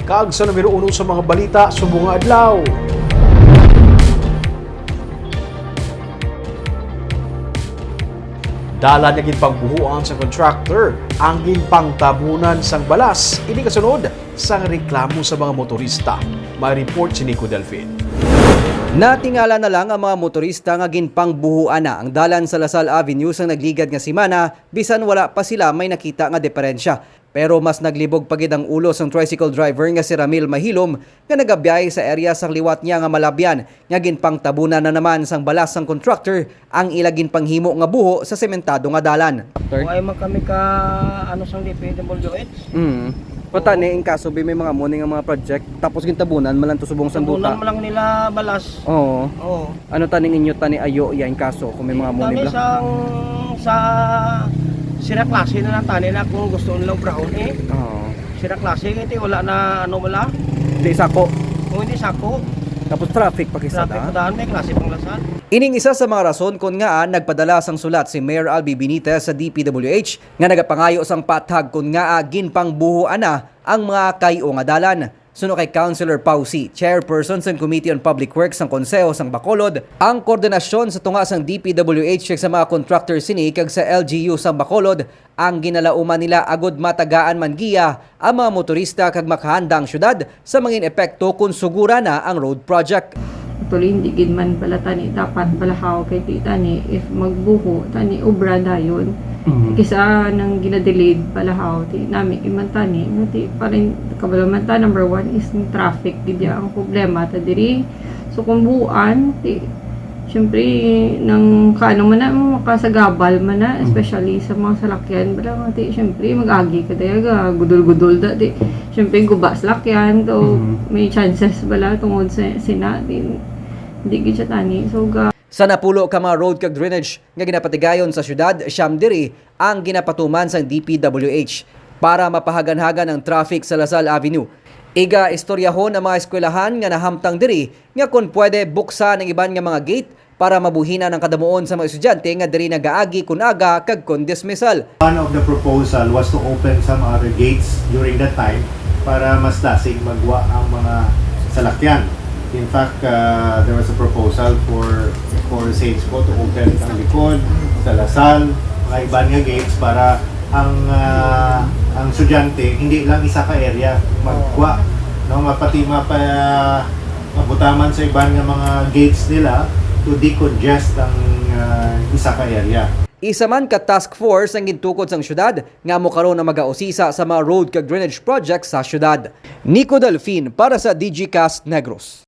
Kag sa numero 1 sa mga balita subong nga adlaw. Dala naging pagbuhuan sa contractor ang ginpangtabunan sang balas. Ini kasunod sang reklamo sa mga motorista. May report si Nico Delfin. Natingala na lang ang mga motorista nga ginpangbuhuan na ang dalan sa Lasal Avenue sang nagligad nga semana bisan wala pa sila may nakita nga diferensya. Pero mas naglibog pagid ang ulo sang tricycle driver nga si Ramil Mahilom nga nagabiyahe sa area sang liwat niya nga Malabyan nga ginpangtabunan na naman sang balas sang contractor ang ila ginpanghimo nga buho sa sementado nga dalan. Kung ay man kami ka ano sang DPWH. Pata ni in kaso may mga morning nga mga project tapos gintabunan malang to subong sang Tabunan duta. mo lang nila balas. Oo. Oo. Ano taning inyo tani ayo ya in kaso kung may mga morning Kami lang. sa sira klase na lang tani na kung gusto nilang brown eh. Oo. Sira klase kasi wala na ano wala. Di sako. Kung hindi sako, Tapos traffic pakisada. traffic daan may klase pang Lasal. Ining isa sa mga rason kung nga nagpadala sang sulat si Mayor Albi Benitez sa DPWH nga nagapangayo sang pathag kung nga ginpangbuhuan na ang mga kayo nga dalan. Suno kay Councilor Pausi, Chairperson sa Committee on Public Works sang Konseho sang Bacolod, ang koordinasyon sa tunga sang DPWH sa mga contractor sini kag sa LGU sang Bacolod ang ginalauman nila agud matagaan man giya ang mga motorista kag makahanda ang syudad sa mangin epekto kung sugura na ang road project. Actually, hindi gid man pala tani dapat balahaw kay ti tani if magbuho tani obra dayon. Kisa nang gina-delayed balahaw ti nami iman tani ti parin kabalaman ta number 1 is yung traffic gid ang problema ta diri. So kung buuan ti syempre nang kaano man na makasagabal man na especially sa mga salakyan bala ti syempre mag-agi ka dayaga gudol-gudol da ti syempre guba salakyan to may chances bala tungod sa sina hindi gid siya tani so Sa napulo ka mga road kag drainage nga ginapatigayon sa syudad, siyam diri ang ginapatuman sa DPWH para mapahagan-hagan ang traffic sa Lasal Avenue. Iga istoryahon ang mga eskwelahan nga nahamtang diri nga kung pwede buksan ang iban nga mga gate para mabuhina ng kadamuon sa mga estudyante nga diri nagaagi kun aga kag kun dismissal. One of the proposal was to open some other gates during that time para mas lasig magwa ang mga salakyan. In fact, there was a proposal for Sagesco to open ang likod, sa Lasal, mga iban nga gates para ang estudyante hindi lang isa ka area magwa, no, mapati mabutaman sa iban nga mga gates nila to decongest ang isa ka area. Isa man ka task force ang gintukod sang syudad nga mokaron na magausisa sa mga road kag drainage projects sa syudad. Nico Delfin para sa DGCast Negros.